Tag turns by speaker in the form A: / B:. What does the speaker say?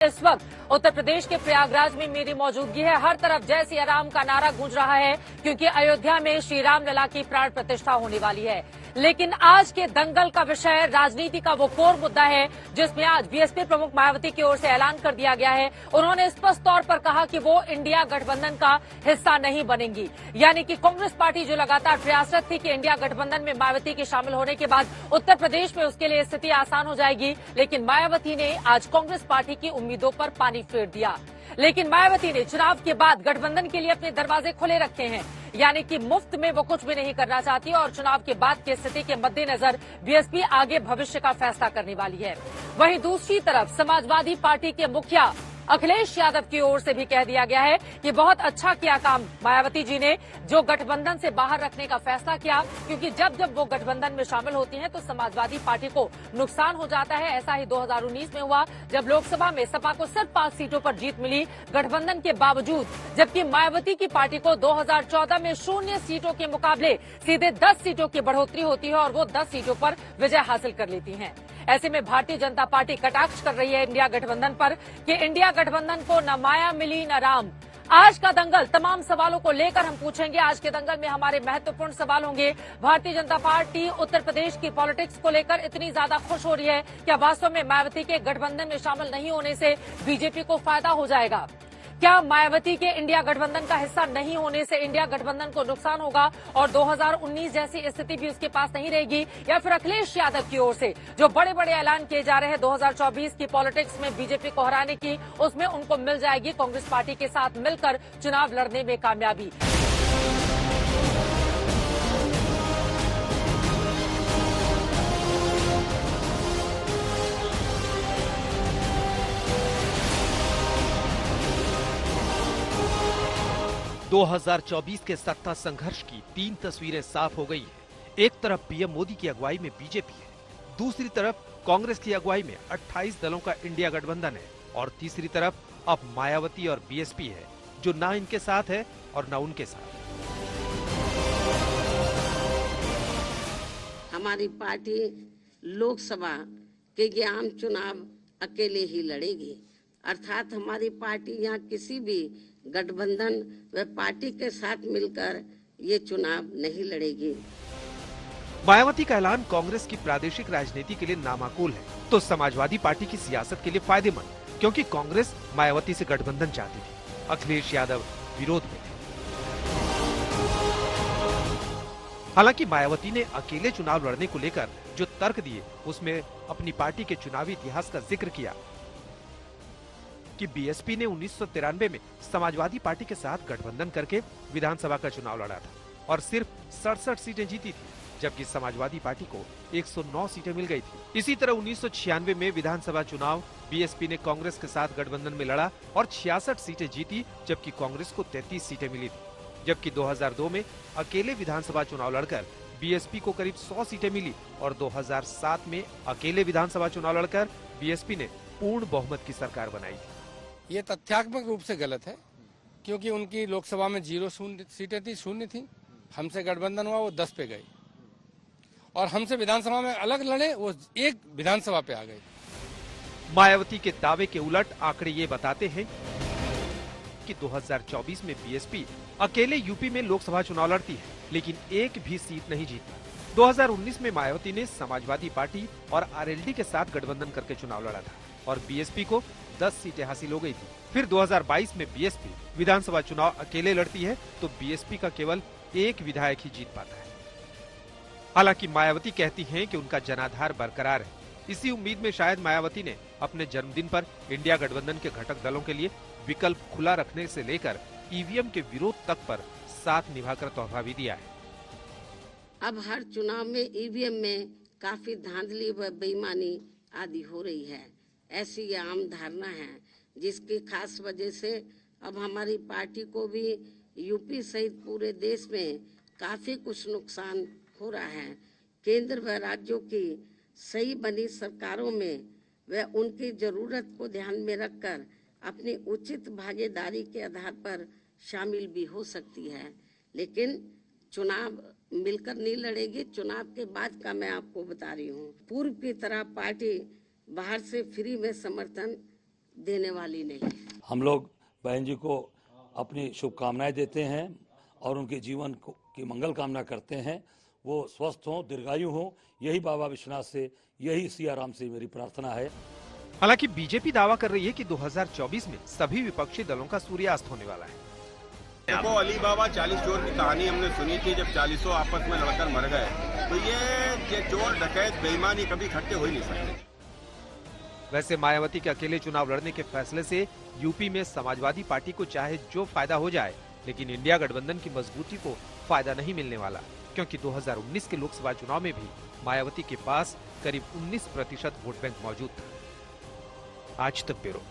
A: इस वक्त उत्तर प्रदेश के प्रयागराज में मेरी मौजूदगी है। हर तरफ जय सिया राम का नारा गूंज रहा है क्योंकि अयोध्या में श्री राम लला की प्राण प्रतिष्ठा होने वाली है। लेकिन आज के दंगल का विषय राजनीति का वो कोर मुद्दा है जिसमें आज बीएसपी प्रमुख मायावती की ओर से ऐलान कर दिया गया है। उन्होंने स्पष्ट तौर पर कहा कि वो इंडिया गठबंधन का हिस्सा नहीं बनेंगी। यानी कि कांग्रेस पार्टी जो लगातार प्रयासरत थी कि इंडिया गठबंधन में मायावती के शामिल होने के बाद उत्तर प्रदेश में उसके लिए स्थिति आसान हो जाएगी, लेकिन मायावती ने आज कांग्रेस पार्टी की उम्मीदों पर पानी फेर दिया। लेकिन मायावती ने चुनाव के बाद गठबंधन के लिए अपने दरवाजे खुले रखे हैं, यानी कि मुफ्त में वो कुछ भी नहीं करना चाहती और चुनाव के बाद की स्थिति के मद्देनजर बीएसपी आगे भविष्य का फैसला करने वाली है। वहीं दूसरी तरफ समाजवादी पार्टी के मुखिया अखिलेश यादव की ओर से भी कह दिया गया है कि बहुत अच्छा किया काम मायावती जी ने जो गठबंधन से बाहर रखने का फैसला किया, क्योंकि जब जब वो गठबंधन में शामिल होती हैं तो समाजवादी पार्टी को नुकसान हो जाता है। ऐसा ही 2019 में हुआ जब लोकसभा में सपा को सिर्फ 5 सीटों पर जीत मिली गठबंधन के बावजूद, जबकि मायावती की पार्टी को 2014 में 0 सीटों के मुकाबले सीधे 10 सीटों की बढ़ोतरी होती है और वो 10 सीटों पर विजय हासिल कर लेती हैं। ऐसे में भारतीय जनता पार्टी कटाक्ष कर रही है इंडिया गठबंधन पर कि इंडिया गठबंधन को न माया मिली न राम। आज का दंगल तमाम सवालों को लेकर हम पूछेंगे। आज के दंगल में हमारे महत्वपूर्ण सवाल होंगे। भारतीय जनता पार्टी उत्तर प्रदेश की पॉलिटिक्स को लेकर इतनी ज्यादा खुश हो रही है, क्या वास्तव में मायावती के गठबंधन में शामिल नहीं होने से बीजेपी को फायदा हो जाएगा? क्या मायावती के इंडिया गठबंधन का हिस्सा नहीं होने से इंडिया गठबंधन को नुकसान होगा और 2019 जैसी स्थिति भी उसके पास नहीं रहेगी? या फिर अखिलेश यादव की ओर से जो बड़े बड़े ऐलान किए जा रहे हैं 2024 की पॉलिटिक्स में बीजेपी को हराने की, उसमें उनको मिल जाएगी कांग्रेस पार्टी के साथ मिलकर चुनाव लड़ने में कामयाबी?
B: 2024 के सत्ता संघर्ष की 3 तस्वीरें साफ हो गई हैं। एक तरफ पीएम मोदी की अगुवाई में बीजेपी है, दूसरी तरफ कांग्रेस की अगुवाई में 28 दलों का इंडिया गठबंधन है और तीसरी तरफ अब मायावती और बीएसपी है जो ना इनके साथ है और ना उनके साथ।
C: हमारी पार्टी लोकसभा के ये आम चुनाव अकेले ही लड़ेगी, अर्थात हमारी पार्टी यहाँ किसी भी गठबंधन व पार्टी के साथ मिलकर ये चुनाव नहीं लड़ेगी।
B: मायावती का ऐलान कांग्रेस की प्रादेशिक राजनीति के लिए नामाकूल है तो समाजवादी पार्टी की सियासत के लिए फायदेमंद, क्योंकि कांग्रेस मायावती से गठबंधन चाहती थी। अखिलेश यादव विरोध में थे। हालांकि मायावती ने अकेले चुनाव लड़ने को लेकर जो तर्क दिए उसमें अपनी पार्टी के चुनावी इतिहास का जिक्र किया कि बीएसपी ने 1993 में समाजवादी पार्टी के साथ गठबंधन करके विधानसभा का चुनाव लड़ा था और सिर्फ 67 सीटें जीती थी, जबकि समाजवादी पार्टी को 109 सीटें मिल गई थी। इसी तरह 1996 में विधानसभा चुनाव बीएसपी ने कांग्रेस के साथ गठबंधन में लड़ा और 66 सीटें जीती, जबकि कांग्रेस को 33 सीटें मिली थी। जबकि 2002 में अकेले विधानसभा चुनाव लड़कर बीएसपी को करीब 100 सीटें मिली और 2007 में अकेले विधानसभा चुनाव लड़कर बीएसपी ने पूर्ण बहुमत की सरकार बनाई थी।
D: ये तथ्यात्मक रूप से गलत है, क्योंकि उनकी लोकसभा में 0 सीटें थी, 0 थी। हमसे गठबंधन हुआ, वो 10 पे गए और हमसे विधानसभा में अलग लड़े, वो 1 विधानसभा पे आ गए।
B: मायावती के दावे के उलट आंकड़े ये बताते हैं कि 2024 में बीएसपी अकेले यूपी में लोकसभा चुनाव लड़ती है, लेकिन एक भी सीट नहीं जीती। 2019 में मायावती ने समाजवादी पार्टी और आरएलडी के साथ गठबंधन करके चुनाव लड़ा था और बीएसपी को 10 सीटें हासिल हो गई थी। फिर 2022 में बीएसपी विधानसभा चुनाव अकेले लड़ती है तो बीएसपी का केवल 1 विधायक ही जीत पाता है। हालांकि मायावती कहती हैं कि उनका जनाधार बरकरार है। इसी उम्मीद में शायद मायावती ने अपने जन्मदिन पर इंडिया गठबंधन के घटक दलों के लिए विकल्प खुला रखने से लेकर ईवीएम के विरोध तक पर साथ निभाकर तोहफा भी दिया है।
C: अब हर चुनाव में ईवीएम में काफी धांधली व बेईमानी आदि हो रही है, ऐसी ये आम धारणा है, जिसकी खास वजह से अब हमारी पार्टी को भी यूपी सहित पूरे देश में काफी कुछ नुकसान हो रहा है। केंद्र व राज्यों की सही बनी सरकारों में व उनकी जरूरत को ध्यान में रखकर अपनी उचित भागीदारी के आधार पर शामिल भी हो सकती है, लेकिन चुनाव मिलकर नहीं लड़ेगी। चुनाव के बाद का मैं आपको बता रही हूँ। पूर्व की तरह पार्टी बाहर से फ्री में समर्थन देने वाली नहीं है।
E: हम लोग बहन जी को अपनी शुभकामनाएं देते हैं और उनके जीवन की मंगल कामना करते हैं। वो स्वस्थ हों, दीर्घायु हों, यही बाबा विश्वनाथ से, यही सियाराम से मेरी प्रार्थना है।
B: हालांकि बीजेपी दावा कर रही है कि 2024 में सभी विपक्षी दलों का सूर्यास्त होने वाला है।
F: देखो, अली बाबा 40 चोर की कहानी हमने सुनी थी, जब 40 आपस में लड़कर मर गए, तो ये चोर डकैत बेईमानी कभी इकट्ठे हो ही नहीं सकते।
B: वैसे मायावती के अकेले चुनाव लड़ने के फैसले से यूपी में समाजवादी पार्टी को चाहे जो फायदा हो जाए, लेकिन इंडिया गठबंधन की मजबूती को फायदा नहीं मिलने वाला, क्योंकि 2019 के लोकसभा चुनाव में भी मायावती के पास करीब 19% वोट बैंक मौजूद था। आज तक ब्यूरो।